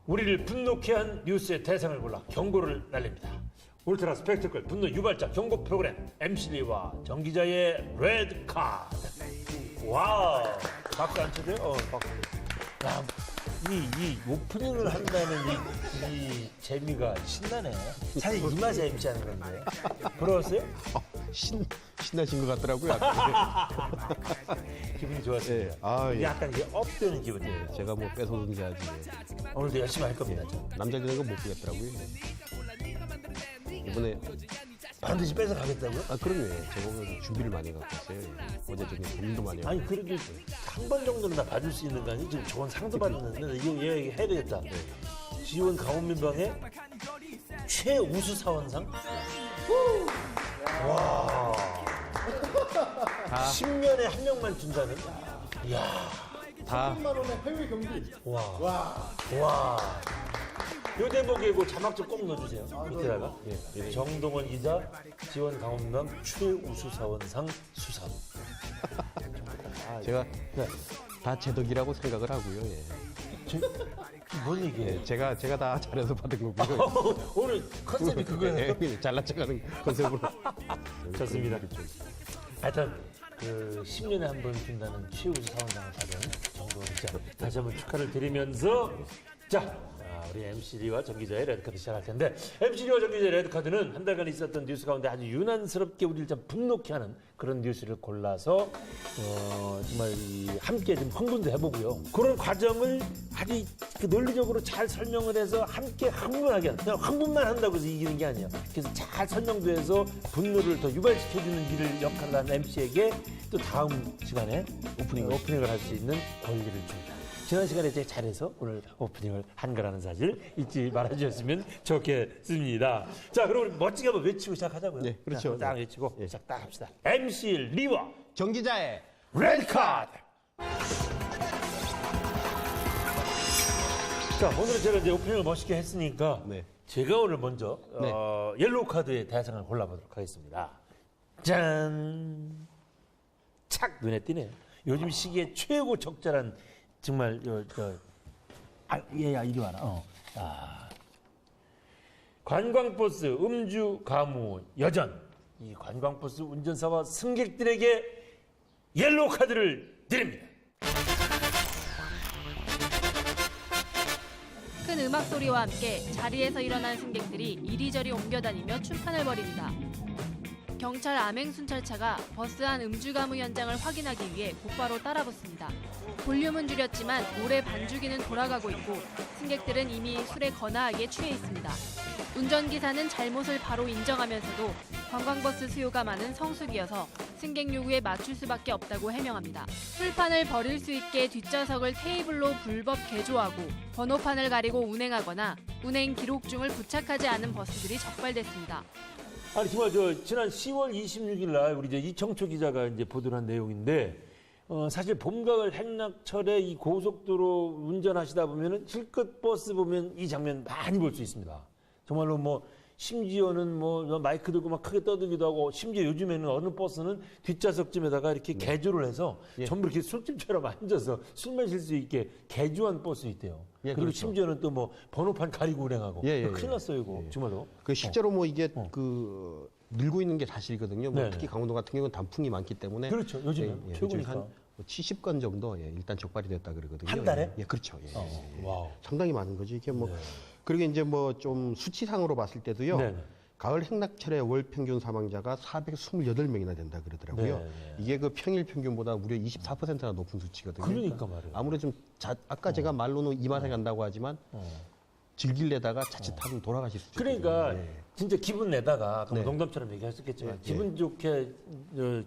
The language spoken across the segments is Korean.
우리를 분노케 한 뉴스의 대상을 골라 경고를 날립니다. 울트라 스펙트클 분노 유발자 경고 프로그램 MC리와 정 기자의 레드 카드. 와우. 박수 안 쳐줘요? 박수. 야, 이 오프닝을 한다는 이 재미가 신나네. 사실 이 맛에 MC 하는 건데. 부러웠어요? 신나신 것 같더라고요. 기분이 좋았어요. 예. 약간 이게 업되는 기분이에요. 제가 뭐 뺏어오든지 하지. 오늘도 열심히 할 겁니다. 저. 남자 되는 건 못 보겠더라고요. 이번에 반드시 뺏어 가겠다고요? 그럼요. 제가 오늘 준비를 많이 갖고 있어요. 어제 저기 고민도 많이 하고. 아니 그래도 한 번 정도는 다 봐줄 수 있는 거 아니에요? 지금 좋은 상도 받았는데 이거 얘 해야 되겠다. 지원 가온민방의 최우수 사원상. 와. 10년에 한 명만 준다는. 이야. 다 10만 원의 해외 경비. 와. 요 대목에 그 자막 좀 꼭 넣어주세요. 밑에다가. 정동원 기자 지원 강원남 최우수 사원상 수상. 제가 다 제 덕이라고 생각을 하고요. 예. 뭔 얘기예요? 제가 다 잘해서 받은 거고요. 오늘 컨셉이 그거예요. 잘난 척하는 컨셉으로. 좋습니다. 하여튼 그 10년에 한 번 준다는 최우수 사원상을 받은 정동원 기자 다시 한번 축하를 드리면서 자 우리 MC리와 정 기자의 레드카드 시작할 텐데 MC리와 정 기자의 레드카드는 한 달간 있었던 뉴스 가운데 아주 유난스럽게 우리를 좀 분노케 하는 그런 뉴스를 골라서 정말 함께 좀 흥분도 해보고요. 그런 과정을 아주 그 논리적으로 잘 설명을 해서 함께 흥분하게 하는, 그냥 흥분만 한다고 해서 이기는 게 아니에요. 그래서 잘 설명도 해서 분노를 더 유발시켜주는 일을 역할을 하는 MC에게 또 다음 시간에 오프닝을 할 수 있는 권리를 줍니다. 지난 시간에 제가 잘해서 오늘 오프닝을 한 거라는 사실 잊지 말아주셨으면 좋겠습니다. 자, 그럼 우리 멋지게 한번 외치고 시작하자고요. 네, 그렇죠. 자, 딱 외치고 시작 딱 합시다. MC 리와 정 기자의 레드카드. 자, 오늘은 제가 이제 오프닝을 멋있게 했으니까 네. 제가 오늘 먼저 네. 옐로우 카드의 대상을 골라보도록 하겠습니다. 짠! 착 눈에 띄네요. 요즘 시기에 최고 적절한 정말 얘야 이리 와라. 관광버스 음주 가무 여전. 이 관광버스 운전사와 승객들에게 옐로우 카드를 드립니다. 큰 음악 소리와 함께 자리에서 일어난 승객들이 이리저리 옮겨다니며 춤판을 벌입니다. 경찰 암행순찰차가 버스 안 음주 가무 현장을 확인하기 위해 곧바로 따라붙습니다. 볼륨은 줄였지만 오래 반주기는 돌아가고 있고 승객들은 이미 술에 거나하게 취해 있습니다. 운전기사는 잘못을 바로 인정하면서도 관광버스 수요가 많은 성수기여서 승객 요구에 맞출 수밖에 없다고 해명합니다. 술판을 벌일 수 있게 뒷좌석을 테이블로 불법 개조하고 번호판을 가리고 운행하거나 운행 기록중을 부착하지 않은 버스들이 적발됐습니다. 아니 정말 지난 10월 26일 날 우리 이제 이청초 기자가 이제 보도를 한 내용인데 사실 봄 가을 행락철에 이 고속도로 운전하시다 보면은 실컷 버스 보면 이 장면 많이 볼 수 있습니다. 정말로 뭐 심지어는 뭐 마이크 들고 막 크게 떠들기도 하고 심지어 요즘에는 어느 버스는 뒷좌석쯤에다가 이렇게 개조를 해서 전부 이렇게 술집처럼 앉아서 술 마실 수 있게 개조한 버스 있대요. 그리고 그렇죠. 심지어는 또 뭐 번호판 가리고 운행하고 큰일 났어요 이거 정말로. 그 실제로 뭐 이게 늘고 있는 게 사실이거든요. 뭐 네네. 특히 강원도 같은 경우는 단풍이 많기 때문에 그렇죠. 요즘은 최고니까. 한 70건 정도 일단 적발이 됐다 그러거든요. 한 달에? 그렇죠. 와우. 상당히 많은 거죠. 이게 뭐 그리고 이제 뭐 좀 수치상으로 봤을 때도요. 네네. 가을 행락철에 월 평균 사망자가 428명이나 된다 그러더라고요. 네네. 이게 그 평일 평균보다 무려 24%나 높은 수치거든요. 그러니까 말이에요. 아무래도 좀 아까 제가 말로는 이 맛에 간다고 하지만 즐길래다가 자칫하면 돌아가실 수도 있거든요. 그러니까 진짜 기분 내다가 네. 농담처럼 얘기할 수 있겠지만 기분 좋게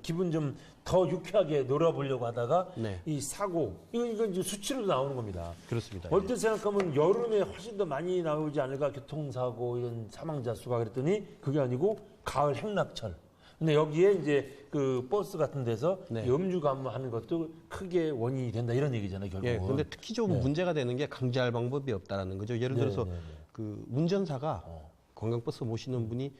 기분 좀 더 유쾌하게 놀아보려고 하다가 네. 이 사고 이건 이제 수치로 나오는 겁니다. 그렇습니다. 얼핏 생각하면 여름에 훨씬 더 많이 나오지 않을까 교통사고 이런 사망자 수가 그랬더니 그게 아니고 가을 행락철. 근데 여기에 이제 그 버스 같은 데서 네. 이 음주 가무하는 것도 크게 원인이 된다 이런 얘기잖아요 결국은. 예, 근데 특히 좀 문제가 되는 게 강제할 방법이 없다라는 거죠. 예를 들어서 그 운전사가 관광버스 모시는 분이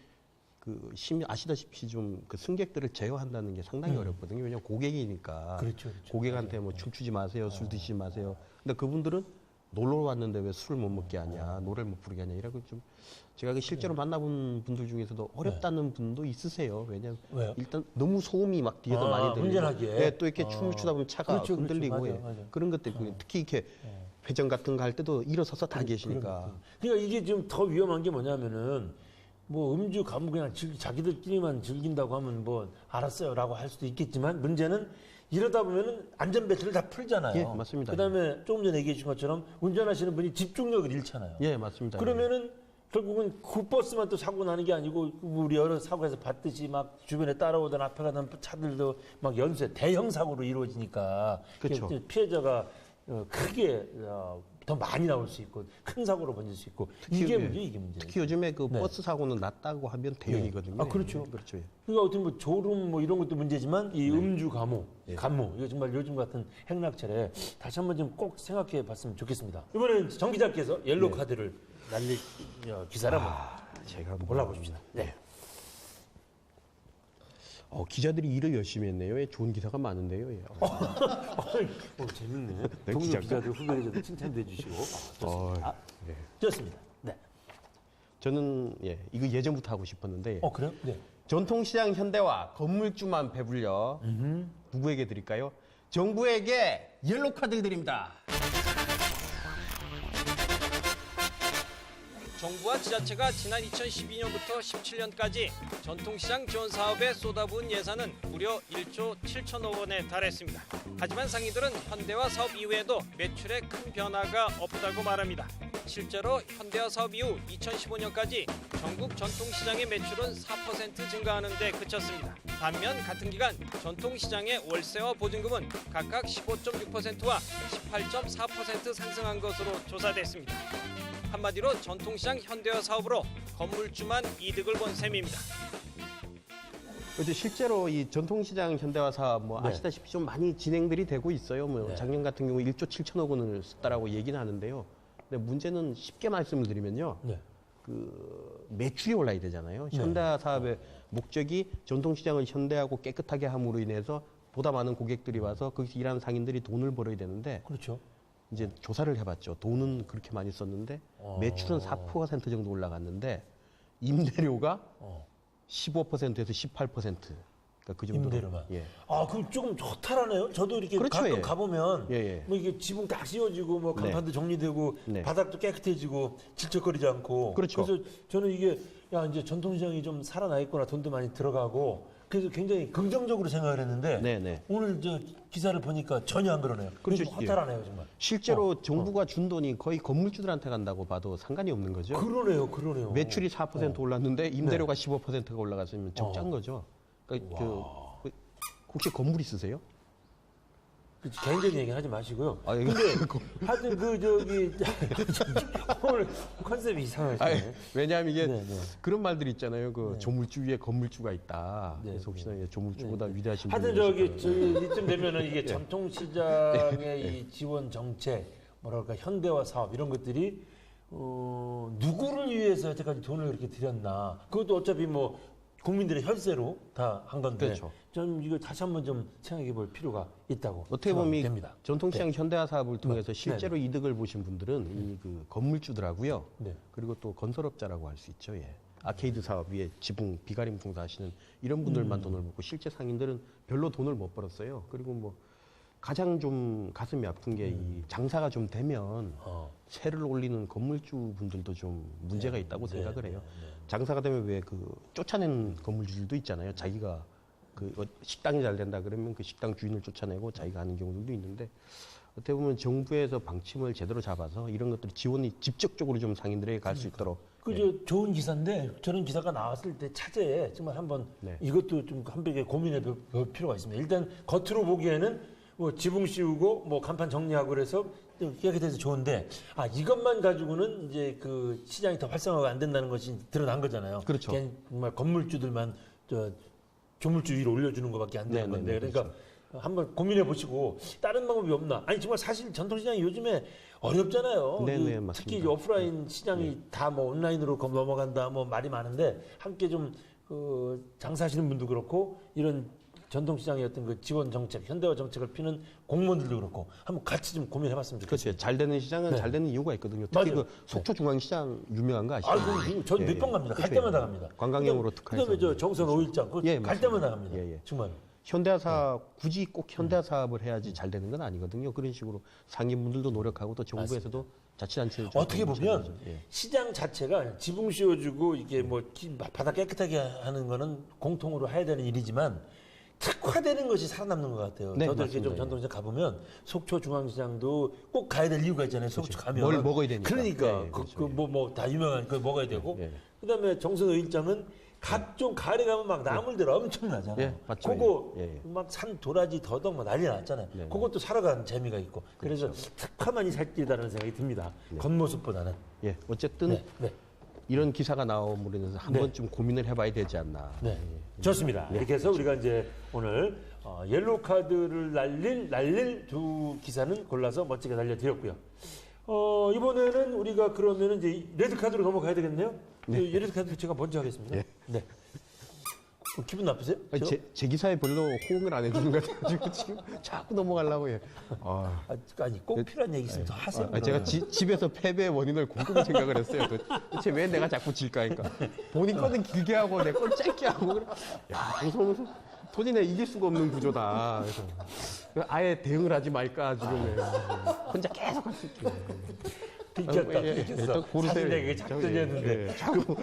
아시다시피 좀 그 승객들을 제어한다는 게 상당히 어렵거든요. 왜냐하면 고객이니까. 그렇죠. 고객한테 뭐 춤추지 마세요, 술 드시지 마세요. 근데 그분들은 놀러 왔는데 왜 술을 못 먹게 하냐, 노래를 못 부르게 하냐 이라고 좀 제가 그 실제로 만나본 분들 중에서도 어렵다는 분도 있으세요. 왜냐하면 왜요? 일단 너무 소음이 막 뒤에서 많이 들리고, 운전하기에. 네, 또 이렇게 춤을 추다 보면 차가 그렇죠, 흔들리고 그렇죠. 예. 맞아요. 그런 것들 있고 특히 이렇게 회전 같은 거 할 때도 일어서서 다 계시니까 그러니까 이게 좀 더 위험한 게 뭐냐면은 뭐 음주 가면 그냥 자기들끼리만 즐긴다고 하면 뭐 알았어요라고 할 수도 있겠지만 문제는 이러다 보면은 안전벨트를 다 풀잖아요. 예, 맞습니다. 그다음에 조금 전에 얘기해 주신 것처럼 운전하시는 분이 집중력을 잃잖아요. 예, 맞습니다. 그러면은 결국은 그 버스만 또 사고 나는 게 아니고 우리 여러 사고에서 봤듯이 막 주변에 따라오던 앞에 가던 차들도 막 연쇄 대형 사고로 이루어지니까 그렇죠. 이게 피해자가 크게 더 많이 나올 수 있고 큰 사고로 번질 수 있고 이게 문제 이게 문제. 특히 요즘에 그 네. 버스 사고는 낮다고 하면 대형이거든요. 아, 그렇죠. 그렇죠. 예. 그러니까 어떤 뭐 졸음 뭐 이런 것도 문제지만 이 음주 감호 이거 정말 요즘 같은 행락철에 다시 한번 좀 꼭 생각해 봤으면 좋겠습니다. 이번엔 정 기자께서 옐로우 카드를 날릴 기사를 한번 제가 한번 골라보십시다. 네. 기자들이 일을 열심히 했네요. 예, 좋은 기사가 많은데요. 예. 재밌네. 네, 동료 기자가. 기자들 후배 기자들 칭찬도 해주시고 좋습니다. 네. 좋습니다. 네. 저는 이거 예전부터 하고 싶었는데 그래요? 네. 전통시장 현대화 건물주만 배불려 누구에게 드릴까요? 정부에게 옐로우 카드를 드립니다. 정부와 지자체가 지난 2012년부터 17년까지 전통시장 지원 사업에 쏟아부은 예산은 무려 1조 7천억 원에 달했습니다. 하지만 상인들은 현대화 사업 이후에도 매출에 큰 변화가 없다고 말합니다. 실제로 현대화 사업 이후 2015년까지 전국 전통시장의 매출은 4% 증가하는 데 그쳤습니다. 반면 같은 기간 전통시장의 월세와 보증금은 각각 15.6%와 18.4% 상승한 것으로 조사됐습니다. 한마디로 전통시장 현대화 사업으로 건물주만 이득을 본 셈입니다. 그렇죠. 실제로 이 전통시장 현대화 사업 네. 아시다시피 좀 많이 진행들이 되고 있어요. 네. 작년 같은 경우 1조 7천억 원을 썼다라고 얘기는 하는데요. 근데 문제는 쉽게 말씀을 드리면요. 네. 그 매출이 올라야 되잖아요. 현대화 사업의 목적이 전통시장을 현대하고 깨끗하게 함으로 인해서 보다 많은 고객들이 와서 거기서 일하는 상인들이 돈을 벌어야 되는데 그렇죠. 이제 조사를 해봤죠. 돈은 그렇게 많이 썼는데 매출은 4% 정도 올라갔는데 임대료가 15%에서 18%. 그러니까 그 정도. 임대료만. 예. 그럼 조금 좋다라네요. 저도 이렇게 그렇죠, 가끔 예. 가보면 예. 뭐 이게 지붕 딱 씌워지고 뭐 간판도 정리되고 네. 바닥도 깨끗해지고 질척거리지 않고. 그렇죠. 그래서 저는 이게 이제 전통시장이 좀 살아나 있구나 돈도 많이 들어가고 그래서 굉장히 긍정적으로 생각을 했는데 네네. 오늘 저 기사를 보니까 전혀 안 그러네요. 그렇죠. 좀 허탈하네요 정말. 실제로 정부가 준 돈이 거의 건물주들한테 간다고 봐도 상관이 없는 거죠. 그러네요. 매출이 4% 올랐는데 임대료가 15%가 올라갔으면 적자인 거죠. 그러니까 혹시 건물 있으세요? 개인적인 얘기는 하지 마시고요. 아, 근데 하여튼 오늘 컨셉이 이상하시네. 왜냐하면 이게 네. 그런 말들이 있잖아요. 그 조물주 위에 건물주가 있다. 네, 그래서 혹시나 조물주보다 위대하신 하여튼 분이 이쯤 되면은 이게 전통시장의 이 지원 정책, 뭐랄까 현대화 사업 이런 것들이 누구를 위해서 여태까지 돈을 그렇게 들였나? 그것도 어차피 뭐 국민들의 혈세로 다 한 건데, 그렇죠. 저는 이거 다시 한번 좀 생각해 볼 필요가 있다고 어떻게 보면 이 됩니다. 전통시장 현대화 사업을 통해서 네. 실제로 이득을 보신 분들은 이 그 건물주더라고요. 네. 그리고 또 건설업자라고 할 수 있죠. 예. 아케이드 사업 위에 지붕 비가림 공사하시는 이런 분들만 돈을 벌고 실제 상인들은 별로 돈을 못 벌었어요. 그리고 뭐 가장 좀 가슴이 아픈 게 이 장사가 좀 되면 세를 올리는 건물주 분들도 좀 문제가 있다고 생각을 해요. 장사가 되면 왜 그 쫓아낸 건물주들도 있잖아요. 자기가 그 식당이 잘 된다 그러면 그 식당 주인을 쫓아내고 자기가 하는 경우들도 있는데 어떻게 보면 정부에서 방침을 제대로 잡아서 이런 것들이 지원이 직접적으로 좀 상인들에게 갈 수 있도록 좋은 기사인데 저런 기사가 나왔을 때 차제에 정말 한번 네. 이것도 좀 한백에 고민해 볼 필요가 있습니다. 일단 겉으로 보기에는 뭐 지붕 씌우고 뭐 간판 정리하고 그래서 깨끗해서 좋은데 이것만 가지고는 이제 그 시장이 더 활성화가 안 된다는 것이 드러난 거잖아요. 그렇죠. 그냥 정말 건물주들만 조물주 위로 올려주는 것밖에 안 되는 건데 그러니까 한번 고민해 보시고 다른 방법이 없나? 아니 정말 사실 전통시장이 요즘에 어렵잖아요. 네네, 특히 맞습니다. 오프라인 시장이 다 뭐 온라인으로 넘어간다 뭐 말이 많은데 함께 좀 장사하시는 분도 그렇고 이런 전통시장의 어떤 그 지원 정책, 현대화 정책을 피는 공무원들도 그렇고 한번 같이 좀 고민해봤으면 좋겠어요. 그렇죠. 잘 되는 시장은 네. 잘 되는 이유가 있거든요. 특히 맞아요. 그 속초중앙시장 유명한 거 아시죠? 아이고, 전 몇 번 갑니다. 갈 때마다 갑니다. 관광용으로 특화해서. 그다음에 저 정선 5일장 그거 예, 갈 맞습니다. 때마다 갑니다. 예, 예. 정말. 현대사 굳이 꼭 현대 사업을 해야지 잘 되는 건 아니거든요. 그런 식으로 상인분들도 노력하고 또 정부에서도 자치단체를 좀 어떻게 보면 도와주죠. 예. 시장 자체가 지붕 씌워주고 이게 뭐 바닥 깨끗하게 하는 거는 공통으로 해야 되는 일이지만 특화되는 것이 살아남는 것 같아요. 네, 저도 이렇게 좀 맞습니다. 전통시장 가보면 속초 중앙시장도 꼭 가야 될 이유가 있잖아요. 속초 가면 뭘 먹어야 되니까. 그러니까 예, 예, 그렇죠. 뭐 다 유명한 거 먹어야 되고 예. 그다음에 정선 5일장은 각종 가을에 가면 막 나물들 엄청나잖아요. 예, 맞죠. 그거 예, 예. 막 산 도라지 더덕 뭐 난리 났잖아요. 네, 네. 그것도 사러 가는 재미가 있고 그래서 특화만이 살 길이다라는 생각이 듭니다. 겉모습보다는. 예, 어쨌든 네, 네. 이런 기사가 나옴으로 인해서 한 네. 번쯤 고민을 해봐야 되지 않나. 네, 좋습니다. 이렇게 해서 우리가 이제 오늘 옐로우 카드를 날릴 두 기사는 골라서 멋지게 날려드렸고요. 이번에는 우리가 그러면은 이제 레드 카드로 넘어가야 되겠네요. 네. 레드 카드 제가 먼저 하겠습니다. 네. 네. 기분 나쁘세요? 아니, 저? 제 기사에 별로 호응을 안 해주는 것 같아가지고 지금 자꾸 넘어가려고 해요. 아니 꼭 필요한 얘기 있으면 더 하세요. 제가 그러면. 집에서 패배의 원인을 곰곰이 생각을 했어요. 도대체 왜 내가 자꾸 질까 하니까 본인 거는 길게 하고 내 건 짧게 하고 그래. 야, 방송에서 도저히 내가 이길 수가 없는 구조다. 그래서 아예 대응을 하지 말까 지금 혼자 계속 할 수 있게. 들켰다. 예, 예. 들켰어. 일단 고르세요. 사실 내가 작전이었는데 예, 자꾸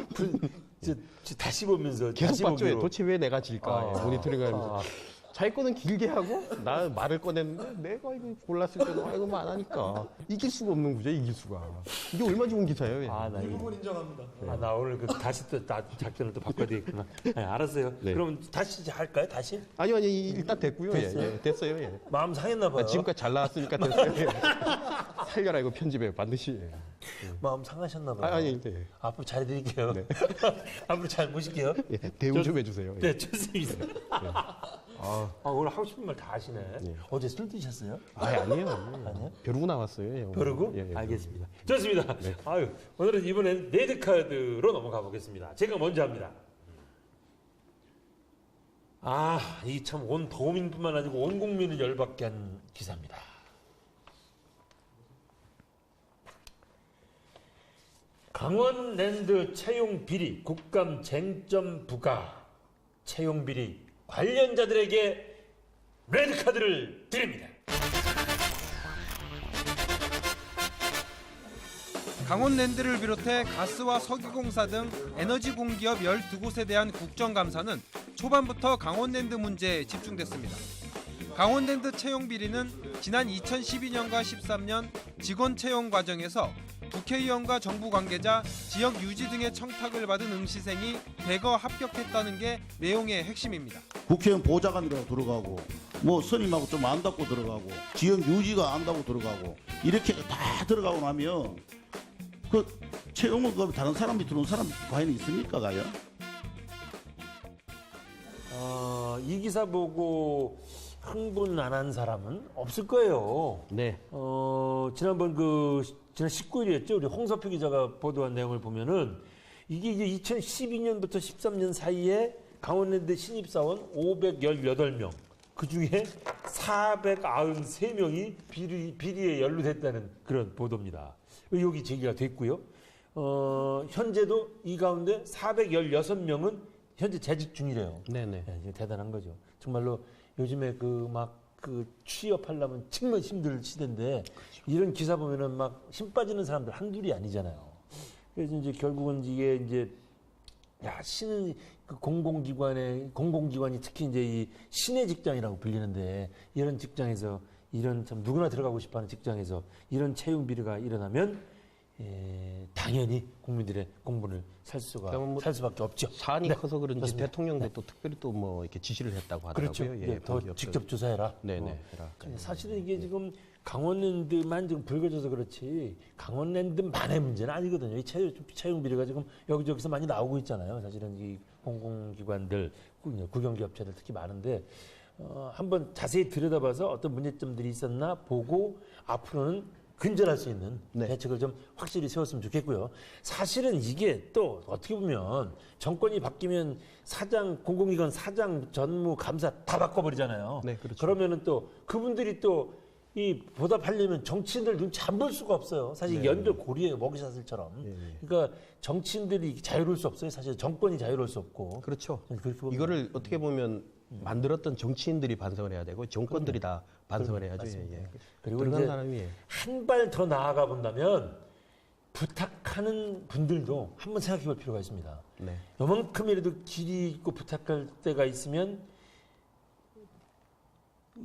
다시 보면서 계속 다시 봤죠. 보기로. 도대체 왜 내가 질까? 모니터링을 하면서. 자기 거는 길게 하고 나 말을 꺼냈는데 내가 이거 골랐을 때는 이거 안 하니까 이길 수가 없는 구조 이길 수가 이게 얼마 좋은 기사예요. 얘. 나 이거 인정합니다. 나 오늘 다시 또 작전을 또 바꿔야 되겠구나. 알았어요. 네. 그럼 다시 할까요? 다시? 아니요 일단 됐고요. 됐어요. 예. 마음 상했나 봐요. 지금까지 잘 나왔으니까 됐어요. 예. 살려라 이거 편집해 반드시. 예. 마음 상하셨나 봐요. 아니 네. 앞으로 잘해드릴게요. 앞으로 잘 모실게요. 예, 대우 좀 해주세요. 예. 네, 좋습니다. 오늘 하고 싶은 말 다 하시네. 어제 술 드셨어요? 아니에요. 아니요? 벼르고 나왔어요. 예, 오늘. 벼르고? 예, 예. 알겠습니다. 좋습니다. 오늘은 이번엔 레드 카드로 넘어가 보겠습니다. 제가 먼저 합니다. 이 참 온 도민뿐만 아니고 온 국민을 열받게 한 기사입니다. 강원랜드 채용 비리 국감 쟁점 부과 채용 비리 관련자들에게 레드 카드를 드립니다. 강원랜드를 비롯해 가스와 석유공사 등 에너지 공기업 12곳에 대한 국정감사는 초반부터 강원랜드 문제에 집중됐습니다. 강원랜드 채용 비리는 지난 2012년과 13년 직원 채용 과정에서 국회의원과 정부 관계자, 지역 유지 등의 청탁을 받은 응시생이 대거 합격했다는 게 내용의 핵심입니다. 국회의원 보좌관이라고 들어가고 뭐 선임하고 좀 안다고 들어가고 지역 유지가 안다고 들어가고 이렇게 다 들어가고 나면 그 채용을 그 다른 사람이 들어온 사람 과연 있습니까 과연? 이 기사 보고 흥분 안 한 사람은 없을 거예요. 네. 지난번 지난 19일이었죠. 우리 홍서표 기자가 보도한 내용을 보면은 이게 이제 2012년부터 13년 사이에 강원랜드 신입사원 518명, 그 중에 493명이 비리에 연루됐다는 그런 보도입니다. 의혹이 제기가 됐고요. 현재도 이 가운데 416명은 현재 재직 중이래요. 네네. 이게 대단한 거죠. 정말로 요즘에 취업하려면 정말 힘들 시대인데 이런 기사 보면은 막 힘 빠지는 사람들 한둘이 아니잖아요. 그래서 이제 결국은 이게 이제 신은 공공기관이 특히 이제 이 신의 직장이라고 불리는데 이런 직장에서 이런 참 누구나 들어가고 싶어하는 직장에서 이런 채용 비리가 일어나면 당연히 국민들의 공분을 살 수밖에 없죠. 사안이 네, 커서 그런지 그렇습니다. 대통령도 또 특별히 또 뭐 이렇게 지시를 했다고 하더라고요. 그렇죠. 예, 더 공기업들. 직접 조사해라. 네네. 해라. 근데 사실은 이게 지금 강원랜드만 지금 불거져서 그렇지 강원랜드만의 문제는 아니거든요. 이 채용 비리가 지금 여기저기서 많이 나오고 있잖아요. 사실은 이 공공기관들, 국영기업체들 특히 많은데 한번 자세히 들여다봐서 어떤 문제점들이 있었나 보고 앞으로는 근절할 수 있는 네. 대책을 좀 확실히 세웠으면 좋겠고요. 사실은 이게 또 어떻게 보면 정권이 바뀌면 사장, 공공기관 사장, 전무, 감사 다 바꿔버리잖아요. 네, 그렇죠. 그러면은 또 그분들이 또 이 보답하려면 정치인들 눈치 안 볼 수가 없어요. 사실 네. 연결 고리예요, 먹이사슬처럼. 그러니까 정치인들이 자유로울 수 없어요. 사실 정권이 자유로울 수 없고. 그렇죠. 그렇게 보면 이거를 어떻게 보면 만들었던 정치인들이 반성을 해야 되고 정권들이 다 반성을 해야죠. 예. 그리고 들어간 이제 사람이 한 발 더 나아가 본다면 부탁하는 분들도 한번 생각해 볼 필요가 있습니다. 네. 요만큼이라도 길이 있고 부탁할 때가 있으면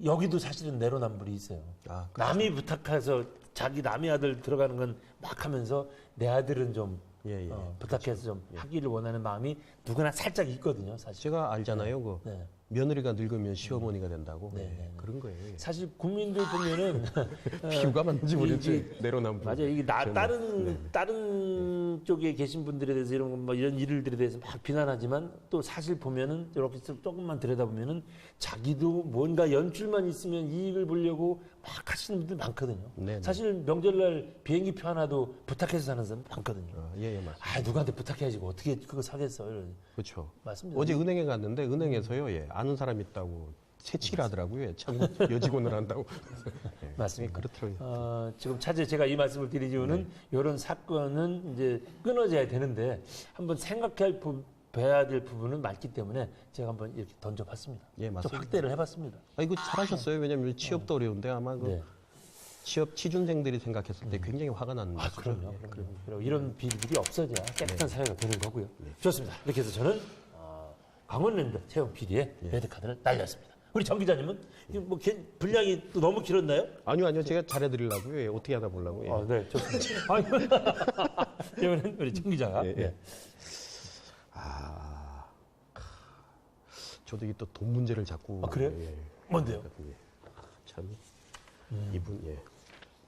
여기도 사실은 내로남불이 있어요. 아, 남이 부탁해서 자기 남의 아들 들어가는 건 막 하면서 내 아들은 좀 예, 예. 부탁해서 좀 하기를 원하는 마음이 누구나 살짝 있거든요, 사실. 제가 알잖아요. 그 네. 며느리가 늙으면 시어머니가 된다고. 네, 예, 네, 네. 그런 거예요. 예. 사실 국민들 보면은 비유가 맞는지 모르겠지. 내로남불. 맞아요. 이게 저는, 네. 다른 쪽에 계신 분들에 대해서 이런 일들에 대해서 막 비난하지만 또 사실 보면은 이렇게 조금만 들여다보면은 자기도 뭔가 연출만 있으면 이익을 보려고 막 하시는 분들 많거든요. 네, 네. 사실 명절날 비행기표 하나도 부탁해서 사는 사람 많거든요. 예, 예, 맞습니다. 아 누구한테 부탁해야지 어떻게 그거 사겠어? 이런 그렇죠. 맞습니다. 어제 은행에 갔는데 은행에서요, 예, 아는 사람 있다고 새치기를 하더라고요. 예, 창구 여직원을 한다고. 예, 맞습니다. 그렇더라고요. 지금 차제 제가 이 말씀을 드린 이유는 이런 사건은 이제 끊어져야 되는데 한번 봐야 될 부분은 많기 때문에 제가 한번 이렇게 던져봤습니다. 예, 좀 맞습니다. 확대를 해봤습니다. 아, 이거 잘하셨어요. 왜냐면 취업도 어려운데 아마 그 네. 취업 취준생들이 생각했을 때 굉장히 화가 나는 거죠. 그럼요. 예, 그리고 이런 비리들이 없어져야 깨끗한 사회가 되는 거고요. 좋습니다. 이렇게 해서 저는 강원랜드 채용 비리에 레드카드를 날렸습니다. 우리 정 기자님은 뭐 분량이 또 너무 길었나요? 아니요. 제가 잘해드리려고요. 예, 어떻게 하다 보려고. 예. 네, 좋습니다. 이번엔 우리 정 기자가. 예, 예. 저도 이게 또 돈 문제를 자꾸. 그래요? 예, 뭔데요? 예. 참 이분 예.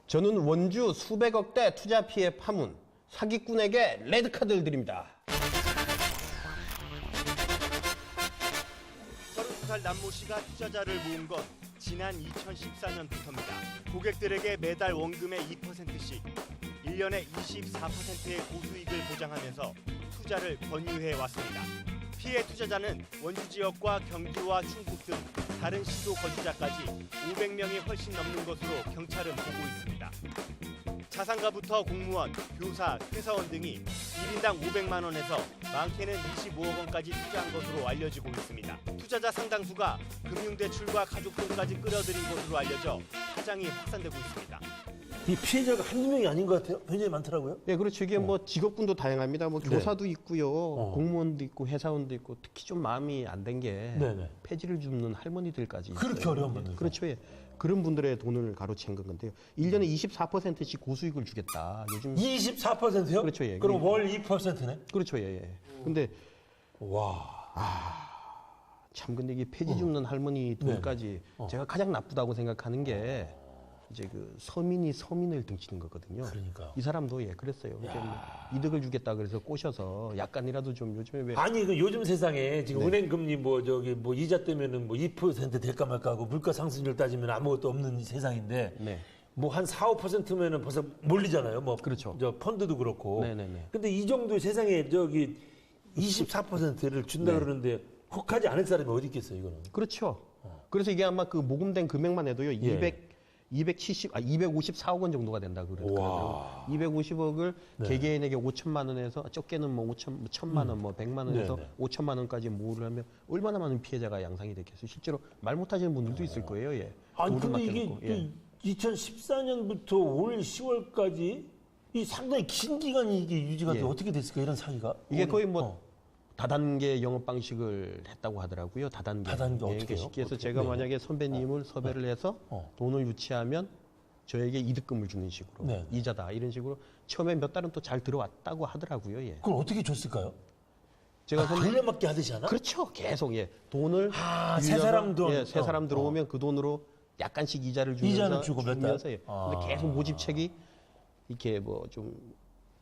저는 원주 수백억대 투자 피해 파문 사기꾼에게 레드카드를 드립니다. 32살 남모 씨가 투자자를 모은 건 지난 2014년부터입니다. 고객들에게 매달 원금의 2%씩 1년에 24%의 고수익을 보장하면서 투자를 권유해 왔습니다. 피해 투자자는 원주 지역과 경기와 충북 등 다른 시도 거주자까지 500명이 훨씬 넘는 것으로 경찰은 보고 있습니다. 자산가부터 공무원, 교사, 회사원 등이 1인당 500만 원에서 많게는 25억 원까지 투자한 것으로 알려지고 있습니다. 투자자 상당수가 금융대출과 가족돈까지 끌어들인 것으로 알려져 파장이 확산되고 있습니다. 이 피해자가 한두 명이 아닌 것 같아요. 굉장히 많더라고요. 예, 그렇죠. 이게 뭐 직업군도 다양합니다. 뭐 네. 교사도 있고요, 공무원도 있고, 회사원도 있고, 특히 좀 마음이 안 된 게 네네. 폐지를 줍는 할머니들까지. 그렇게 있어요. 어려운 분들. 그렇죠. 예. 그런 분들의 돈을 가로챈 건데요. 1년에 24%씩 고수익을 주겠다. 요즘 24%요? 그렇죠, 예. 그럼 월 2%네? 그렇죠. 예, 예. 근데 와. 참 근데 이게 폐지 줍는 할머니 돈까지 제가 가장 나쁘다고 생각하는 게 이제 그 서민이 서민을 등치는 거거든요. 그러니까. 이 사람도 예 그랬어요. 이제 뭐 이득을 주겠다 그래서 꼬셔서 약간이라도 좀 요즘에 왜 아니 그 요즘 세상에 지금 네. 은행 금리 뭐 이자 때면은 뭐 2% 될까 말까 하고 물가 상승률 따지면 아무것도 없는 세상인데 네. 뭐 한 4, 5%면은 벌써 몰리잖아요. 뭐 그렇죠. 저 펀드도 그렇고. 네네네. 근데 이 정도 세상에 24%를 준다 네. 그러는데 혹하지 않을 사람이 어디 있겠어요, 이거는. 그렇죠. 그래서 이게 아마 그 모금된 금액만 해도요. 예. 254억 원 정도가 된다 그러더라고요. 250억을 개개인에게 5천만 원에서 적게는 뭐 1천만 원, 뭐 100만 원에서 네네. 5천만 원까지 모으를 하면 얼마나 많은 피해자가 양상이 됐겠어요. 실제로 말 못하시는 분들도 있을 거예요. 예. 아니 돈을 근데 이게 맡겨놓고. 예. 2014년부터 올 10월까지 이 상당히 긴 기간이 이게 유지가 돼 예. 어떻게 됐을까 이런 사기가? 이게 거의 뭐 다단계 영업 방식을 했다고 하더라고요. 다단계. 다단계 예, 어떻게 해요? 쉽게 해서 어떻게? 제가 네. 만약에 선배님을 섭외를 해서 돈을 유치하면 저에게 이득금을 주는 식으로 네. 이자다 이런 식으로 처음에 몇 달은 또 잘 들어왔다고 하더라고요. 예. 그걸 어떻게 줬을까요? 제가 선배 돌려막기 하듯이 하나? 그렇죠. 계속 예. 돈을 새 사람 돈. 예, 새 사람 들어오면 그 돈으로 약간씩 이자를 주면서 이자는 주고 몇 달? 예. 근데 계속 모집책이 이렇게 뭐 좀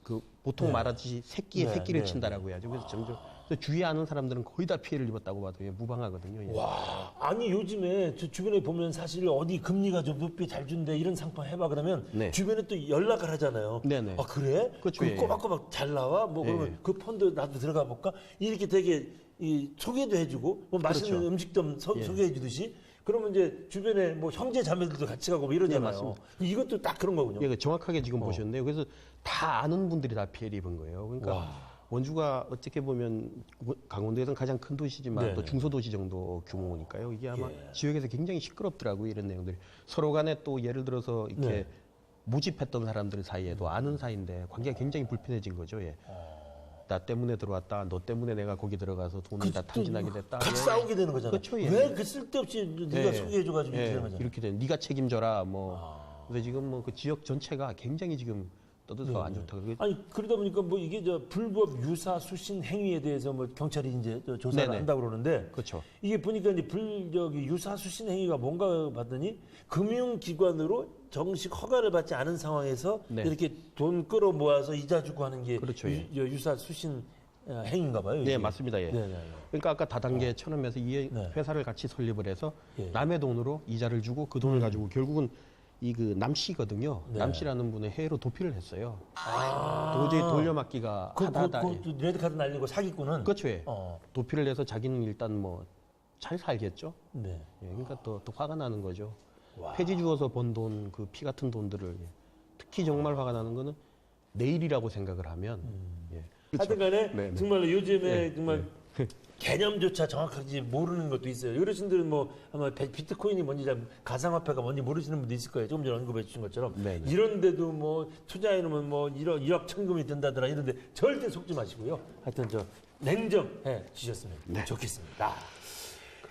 그 보통 네. 말하듯이 새끼에 네, 새끼를 네, 친다라고 해야죠. 그래서 점점 그래서 주위에 아는 사람들은 거의 다 피해를 입었다고 봐도 무방하거든요. 예. 와, 아니 요즘에 저 주변에 보면 사실 어디 금리가 좀 높이 잘 준대 이런 상품 해봐 그러면 네. 주변에 또 연락을 하잖아요. 네네. 아 그래? 그렇죠, 그 예, 꼬박꼬박 잘 나와? 뭐 예, 그러면 예. 그 펀드 나도 들어가 볼까? 이렇게 되게 이 소개도 해주고 뭐 맛있는 그렇죠. 음식점 예. 소개해주듯이 그러면 이제 주변에 뭐 형제 자매들도 같이 가고 뭐 이러잖아요. 맞습니다. 이것도 딱 그런 거군요. 예, 그 정확하게 지금 보셨는데요. 그래서 다 아는 분들이 다 피해를 입은 거예요. 그러니까 원주가 어떻게 보면 강원도에서는 가장 큰 도시지만 네네. 또 중소도시 정도 규모니까요. 이게 아마 예. 지역에서 굉장히 시끄럽더라고요. 이런 내용들이. 서로 간에 또 예를 들어서 이렇게 네. 모집했던 사람들 사이에도 아는 사이인데 관계가 굉장히 불편해진 거죠. 예. 나 때문에 들어왔다. 너 때문에 내가 거기 들어가서 돈이 다 탕진하게 됐다. 같이 예. 싸우게 되는 거잖아요. 그렇죠, 예. 왜 그 쓸데없이 네가 예. 소개해줘가지고 이렇게 예, 되는 거잖아요. 이렇게 된 네가 책임져라. 뭐. 그래서 지금 뭐 그 지역 전체가 굉장히 지금 떠들어서 안 좋다. 그게 아니 그러다 보니까 뭐 이게 저 불법 유사 수신 행위에 대해서 뭐 경찰이 이제 저 조사를 네네. 한다고 그러는데 그렇죠. 이게 보니까 이제 저기 유사 수신 행위가 뭔가 봤더니 금융기관으로 정식 허가를 받지 않은 상황에서 네. 이렇게 돈 끌어 모아서 이자 주고 하는 게 그렇죠, 예. 유사 수신 행위인가 봐요. 네, 이게. 맞습니다. 예. 네네. 그러니까 아까 다단계 천원에서 이 네. 회사를 같이 설립을 해서 예. 남의 돈으로 이자를 주고 그 돈을 가지고 결국은 이 그 남씨거든요. 네. 남씨라는 분의 해외로 도피를 했어요. 아. 도저히 돌려막기가 하다하다. 그 레드카드 날리고 사기꾼은 그렇죠. 예. 어. 도피를 해서 자기는 일단 뭐 잘 살겠죠. 네. 예, 그러니까 또 화가 나는 거죠. 폐지 주어서 번 돈, 그 피 같은 돈들을 예. 특히 정말 화가 나는 거는 내일이라고 생각을 하면 예. 하여튼간에 네, 네. 정말로 요즘에 네, 정말 개념조차 정확하지 모르는 것도 있어요. 어르신들은 뭐 아마 비트코인이 뭔지 잘 가상화폐가 뭔지 모르시는 분도 있을 거예요. 조금 전에 언급해 주신 것처럼 네, 네. 이런데도 뭐 투자해 놓으면 뭐 1억 천금이 든다더라 이런데 절대 속지 마시고요. 하여튼 저 냉정해 주셨으면 네. 좋겠습니다.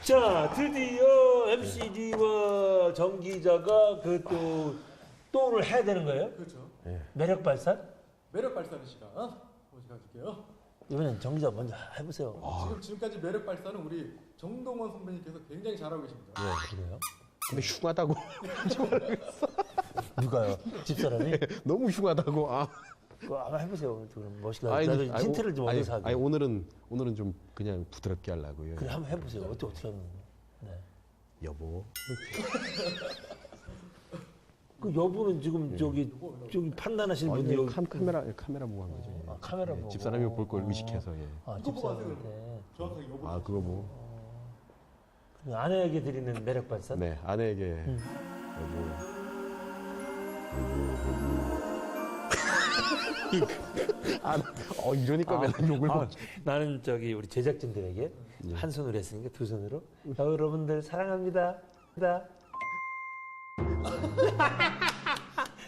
자 드디어 MCD와 정 기자가 그 또 오늘 해야 되는 거예요? 그렇죠. 매력 발산? 매력 발산의 시간 모셔가줄게요. 이번엔 정 기자 먼저 해보세요. 지금까지 매력 발산은 우리 정동원 선배님께서 굉장히 잘하고 계십니다. 그래요? 근데 흉하다고 누가요? 집사람이? 너무 흉하다고. 아. 그거 한번 해보세요. 그럼 멋있다. 아니, 나도 아니, 힌트를 좀 얻어서 하게. 아니 오늘은 좀 그냥 부드럽게 하려고요. 그래 한번 해보세요. 어떻게 하는 거예요? 네. 여보. 그 여부는 지금 저기 판단하시는 분이 여기 카메라 보고 한 거죠. 예. 카메라 예, 보고. 집사람이 볼 걸 의식해서. 예. 아 이거 보고 하세요. 집사람한테 정확하게 여보. 아 그거 뭐. 그 아내에게 드리는 매력 발산. 네 아내에게 여보. 이러니까 맨날 욕을 먹. 나는 저기 우리 제작진들에게 한 손으로 했으니까 두 손으로 여러분들 사랑합니다.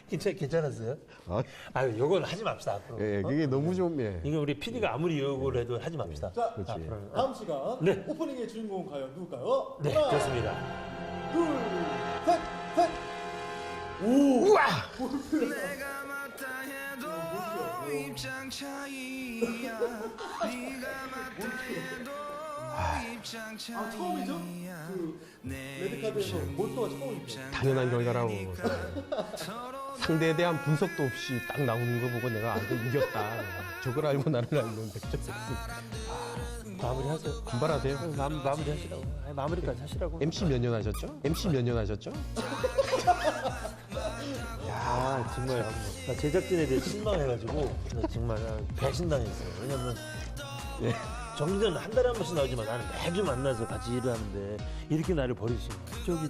괜찮았어요? 아유, 요건 하지 맙시다 앞으로. 예, 그게 너무 좀 예. 이거 우리 PD가 아무리 요구를 해도 하지 맙시다. 자, 그렇지. 앞으로는. 다음 시간 네. 오프닝의 주인공은 과연 누굴까요? 네, 하나, 좋습니다. 둘, 셋, 셋. 내가 맞다 해도 입장 차이야. 네가 맞다 해도 입장 처음이죠? 차이야. 그 레드카드에서 몰표가 처음이죠. 당연한 결과라고. 상대에 대한 분석도 없이 딱 나오는 거 보고 내가 이거 이겼다. 저걸 알고 나를 알면 100점 됐습니다. 마무리하세요. 분발하세요. 마무리하시라고. 아니, 마무리까지 하시라고. MC 몇 년 하셨죠? MC 몇 년 하셨죠? 야 정말 나 제작진에 대해 실망해가지고 나 정말 배신당했어요. 왜냐면 정기전 한 달에 한 번씩 나오지만 나는 매주 만나서 같이 일을 하는데 이렇게 나를 버리시면 저기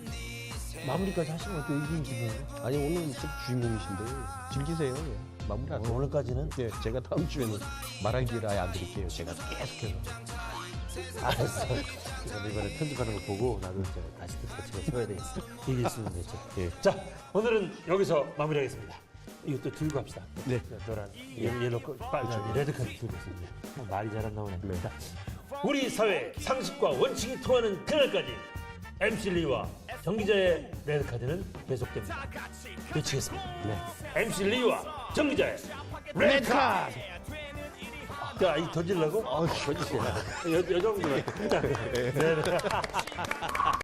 마무리까지 하시면 또 이긴 기분. 아니 오늘 좀 주인공이신데 즐기세요. 예. 마무리하세요. 오늘까지는 예, 제가 다음 주에는 말하기를 아예 안 드릴게요. 제가 계속해서. 알았어. 그럼 이번에 편집하는 거 보고 나도 이제 다시 또 같이 서야 되겠어. 이길 수 있는 거죠. 예. 자 오늘은 여기서 마무리하겠습니다. 이거 또 들고 갑시다. 네. 노란 옐로 빨간 레드 카드 들고 있습니다. 말이 잘 안 나오네. 네. 자, 우리 사회 상식과 원칙이 통하는 그날까지 MC 리와 정 기자의 레드 카드는 계속됩니다. 외치겠습니다. 네. MC 리와 정 기자의 레드 카드. 자, 이 던질라고? 던지세요. 여자분들. 네.